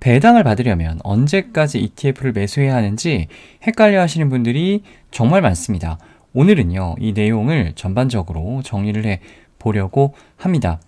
배당을 받으려면 언제까지 ETF를 매수해야 하는지 헷갈려 하시는 분들이 정말 많습니다. 오늘은요, 이 내용을 전반적으로 정리를 해 보려고 합니다.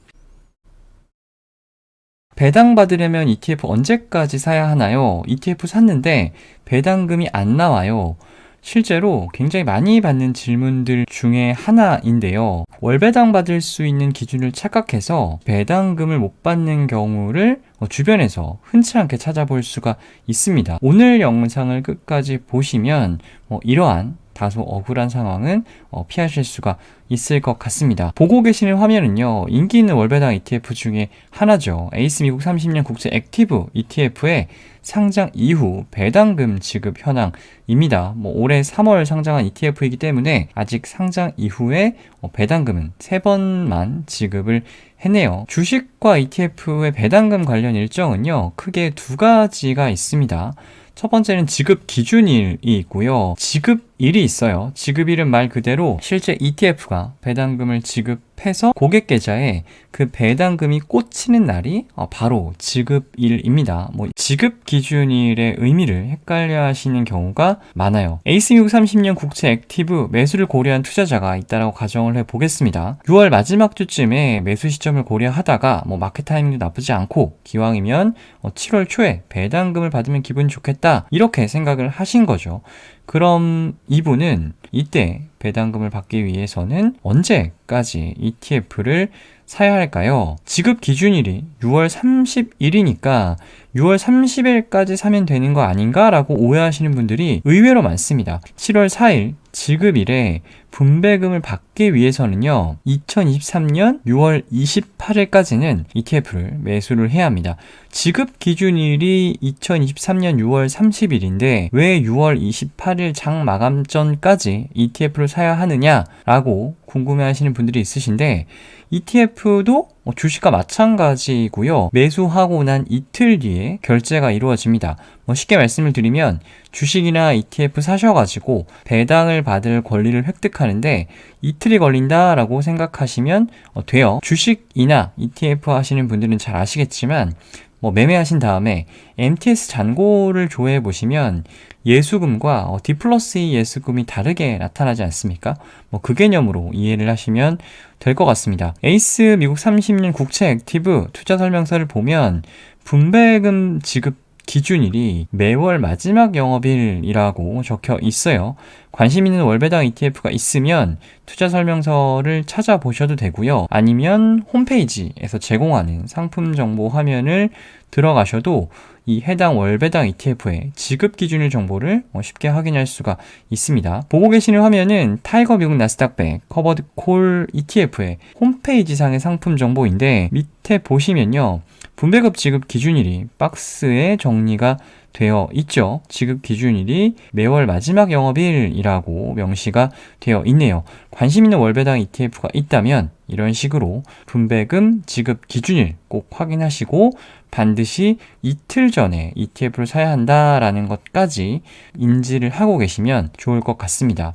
배당 받으려면 ETF 언제까지 사야 하나요? ETF 샀는데 배당금이 안 나와요. 실제로 굉장히 많이 받는 질문들 중에 하나인데요. 월배당 받을 수 있는 기준을 착각해서 배당금을 못 받는 경우를 주변에서 흔치 않게 찾아볼 수가 있습니다. 오늘 영상을 끝까지 보시면 이러한 다소 억울한 상황은 피하실 수가 있을 것 같습니다. 보고 계시는 화면은요, 인기 있는 월배당 ETF 중에 하나죠. 에이스 미국 30년 국제 액티브 ETF의 상장 이후 배당금 지급 현황입니다. 올해 3월 상장한 ETF이기 때문에 아직 상장 이후에 배당금은 3번만 지급을 했네요. 주식과 ETF의 배당금 관련 일정은요, 크게 두 가지가 있습니다. 첫 번째는 지급 기준일이 있고요. 지급일이 있어요. 지급일은 말 그대로 실제 ETF가 배당금을 지급해서 고객 계좌에 그 배당금이 꽂히는 날이 바로 지급일입니다. 지급 기준일의 의미를 헷갈려 하시는 경우가 많아요. 에이스 미국 30년 국채 액티브 매수를 고려한 투자자가 있다라고 가정을 해보겠습니다. 6월 마지막 주쯤에 매수 시점을 고려하다가 마켓 타이밍도 나쁘지 않고 기왕이면 7월 초에 배당금을 받으면 기분 좋겠다, 이렇게 생각을 하신 거죠. 그럼 이분은 이때 배당금을 받기 위해서는 언제까지 ETF를 사야 할까요? 지급 기준일이 6월 30일이니까 6월 30일까지 사면 되는 거 아닌가? 라고 오해하시는 분들이 의외로 많습니다. 7월 4일 지급일에 분배금을 받기 위해서는요, 2023년 6월 28일까지는 ETF를 매수를 해야 합니다. 지급 기준일이 2023년 6월 30일인데 왜 6월 28일 장 마감 전까지 ETF를 사야 하느냐라고 궁금해 하시는 분들이 있으신데, ETF도 주식과 마찬가지고요. 매수하고 난 이틀 뒤에 결제가 이루어집니다. 쉽게 말씀을 드리면 주식이나 ETF 사셔가지고 배당을 받을 권리를 획득하는데 이틀이 걸린다라고 생각하시면 돼요. 주식이나 ETF 하시는 분들은 잘 아시겠지만 매매하신 다음에 MTS 잔고를 조회해 보시면 예수금과 D 플러스 E 예수금이 다르게 나타나지 않습니까? 그 개념으로 이해를 하시면 될 것 같습니다. 에이스 미국 30년 국채 액티브 투자 설명서를 보면 분배금 지급 기준일이 매월 마지막 영업일이라고 적혀 있어요. 관심 있는 월배당 ETF가 있으면 투자 설명서를 찾아보셔도 되고요. 아니면 홈페이지에서 제공하는 상품 정보 화면을 들어가셔도 이 해당 월배당 ETF의 지급 기준일 정보를 쉽게 확인할 수가 있습니다. 보고 계시는 화면은 타이거 미국 나스닥100 커버드 콜 ETF의 홈페이지 상의 상품 정보인데, 밑에 보시면요, 분배급 지급 기준일이 박스에 정리가 되어 있죠. 지급 기준일이 매월 마지막 영업일이라고 명시가 되어 있네요. 관심 있는 월배당 ETF가 있다면 이런 식으로 분배금 지급 기준일 꼭 확인하시고 반드시 이틀 전에 ETF를 사야 한다라는 것까지 인지를 하고 계시면 좋을 것 같습니다.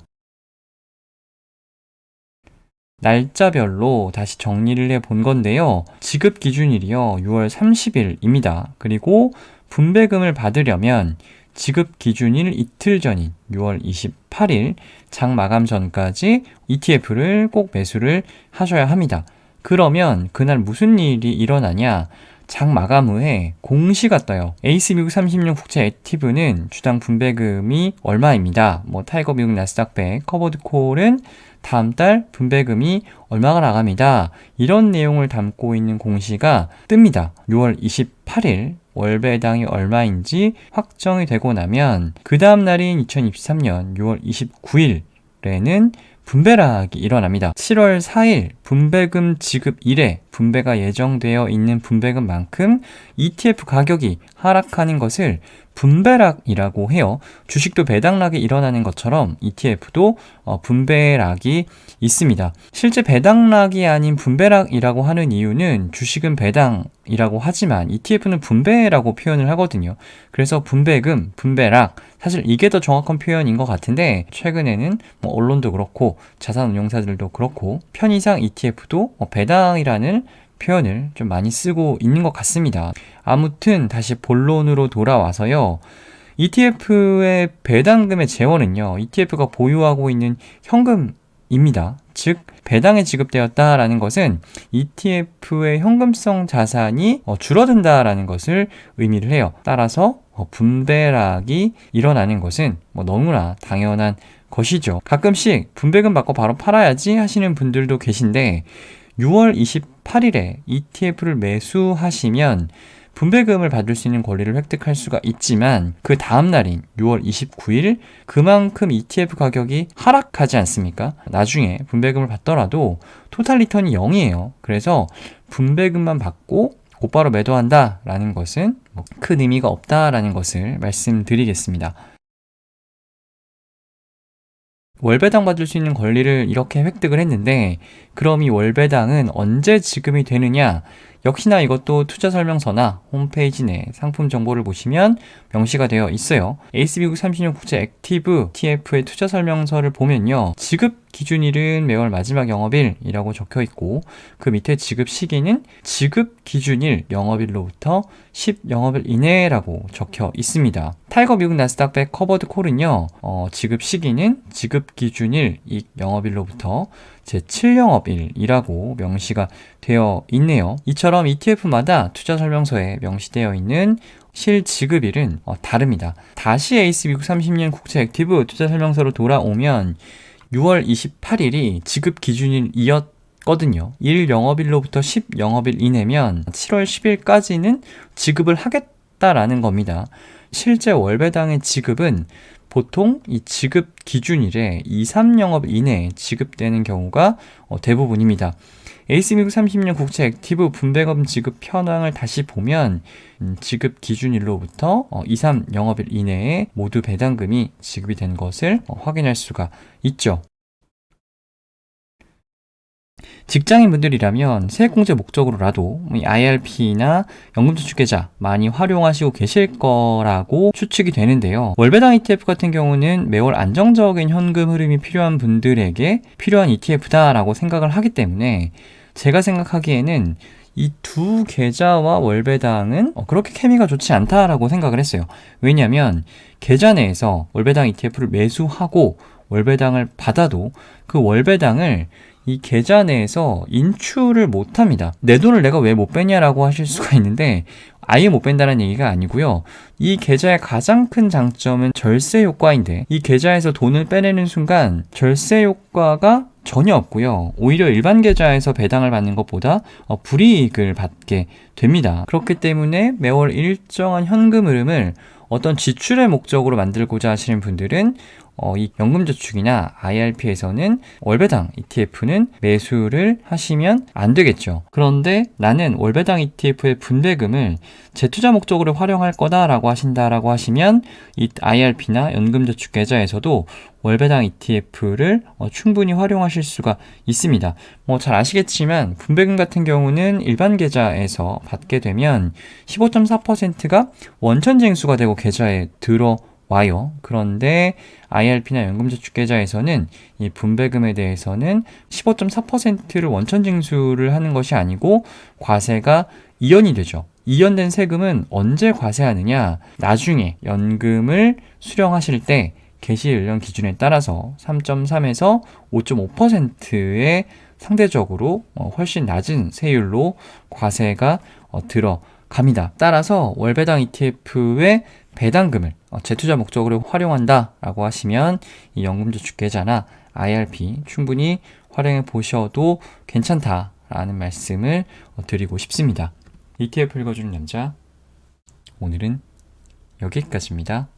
날짜별로 다시 정리를 해 본 건데요. 지급 기준일이요, 6월 30일입니다. 그리고 분배금을 받으려면 지급 기준일 이틀 전인 6월 28일 장 마감 전까지 ETF를 꼭 매수를 하셔야 합니다. 그러면 그날 무슨 일이 일어나냐? 장 마감 후에 공시가 떠요. 에이스 미국 30년 국채 액티브는 주당 분배금이 얼마입니다. 타이거 미국 나스닥100 커버드 콜은 다음 달 분배금이 얼마가 나갑니다. 이런 내용을 담고 있는 공시가 뜹니다. 6월 28일 월배당이 얼마인지 확정이 되고 나면 그 다음 날인 2023년 6월 29일에는 분배락이 일어납니다. 7월 4일 분배금 지급일에 분배가 예정되어 있는 분배금만큼 ETF 가격이 하락하는 것을 분배락이라고 해요. 주식도 배당락이 일어나는 것처럼 ETF도 분배락이 있습니다. 실제 배당락이 아닌 분배락이라고 하는 이유는 주식은 배당이라고 하지만 ETF는 분배라고 표현을 하거든요. 그래서 분배금, 분배락, 사실 이게 더 정확한 표현인 것 같은데, 최근에는 언론도 그렇고 자산운용사들도 그렇고 편의상 ETF도 배당이라는 표현을 좀 많이 쓰고 있는 것 같습니다. 아무튼 다시 본론으로 돌아와서요. ETF의 배당금의 재원은요, ETF가 보유하고 있는 현금입니다. 즉, 배당에 지급되었다라는 것은 ETF의 현금성 자산이 줄어든다라는 것을 의미를 해요. 따라서 분배락이 일어나는 것은 너무나 당연한 것이죠. 가끔씩 분배금 받고 바로 팔아야지 하시는 분들도 계신데 6월 28일에 ETF를 매수하시면 분배금을 받을 수 있는 권리를 획득할 수가 있지만 그 다음 날인 6월 29일 그만큼 ETF 가격이 하락하지 않습니까? 나중에 분배금을 받더라도 토탈 리턴이 0이에요. 그래서 분배금만 받고 곧바로 매도한다라는 것은 큰 의미가 없다라는 것을 말씀드리겠습니다. 월배당 받을 수 있는 권리를 이렇게 획득을 했는데 그럼 이 월배당은 언제 지급이 되느냐? 역시나 이것도 투자설명서나 홈페이지 내 상품 정보를 보시면 명시가 되어 있어요. 에이스 미국 30년 국제 액티브 ETF의 투자설명서를 보면요. 지급 기준일은 매월 마지막 영업일이라고 적혀 있고 그 밑에 지급 시기는 지급 기준일 영업일로부터 10영업일 이내라고 적혀 있습니다. 타이거 미국 나스닥 100 커버드 콜은요. 지급 시기는 지급 기준일 이 영업일로부터 제7영업일이라고 명시가 되어 있네요. 이처럼 ETF마다 투자 설명서에 명시되어 있는 실지급일은 다릅니다. 다시 에이스 미국 30년 국제 액티브 투자 설명서로 돌아오면 6월 28일이 지급 기준일이었거든요. 1영업일로부터 10영업일 이내면 7월 10일까지는 지급을 하겠다라는 겁니다. 실제 월배당의 지급은 보통 이 지급 기준일에 2, 3영업 이내에 지급되는 경우가 대부분입니다. 에이스 미국 30년 국채 액티브 분배금 지급 현황을 다시 보면 지급 기준일로부터 2, 3영업일 이내에 모두 배당금이 지급이 된 것을 확인할 수가 있죠. 직장인분들이라면 세액공제 목적으로라도 IRP나 연금저축계좌 많이 활용하시고 계실 거라고 추측이 되는데요. 월배당 ETF 같은 경우는 매월 안정적인 현금 흐름이 필요한 분들에게 필요한 ETF다라고 생각을 하기 때문에 제가 생각하기에는 이 두 계좌와 월배당은 그렇게 케미가 좋지 않다라고 생각을 했어요. 왜냐하면 계좌 내에서 월배당 ETF를 매수하고 월배당을 받아도 그 월배당을 이 계좌 내에서 인출을 못합니다. 내 돈을 내가 왜 못 빼냐라고 하실 수가 있는데 아예 못 뺀다는 얘기가 아니고요. 이 계좌의 가장 큰 장점은 절세 효과인데 이 계좌에서 돈을 빼내는 순간 절세 효과가 전혀 없고요. 오히려 일반 계좌에서 배당을 받는 것보다 불이익을 받게 됩니다. 그렇기 때문에 매월 일정한 현금 흐름을 어떤 지출의 목적으로 만들고자 하시는 분들은 이 연금저축이나 IRP에서는 월배당 ETF는 매수를 하시면 안 되겠죠. 그런데 나는 월배당 ETF의 분배금을 재투자 목적으로 활용할 거다라고 하신다라고 하시면 이 IRP나 연금저축 계좌에서도 월배당 ETF를 충분히 활용하실 수가 있습니다. 잘 아시겠지만 분배금 같은 경우는 일반 계좌에서 받게 되면 15.4%가 원천징수가 되고 계좌에 들어와요. 그런데 IRP나 연금저축계좌에서는 이 분배금에 대해서는 15.4%를 원천징수를 하는 것이 아니고 과세가 이연이 되죠. 이연된 세금은 언제 과세하느냐? 나중에 연금을 수령하실 때 개시 연령 기준에 따라서 3.3에서 5.5%의 상대적으로 훨씬 낮은 세율로 과세가 들어갑니다. 따라서 월배당 ETF의 배당금을 재투자 목적으로 활용한다라고 하시면 이 연금저축계좌나 IRP 충분히 활용해 보셔도 괜찮다라는 말씀을 드리고 싶습니다. ETF 읽어주는 남자, 오늘은 여기까지입니다.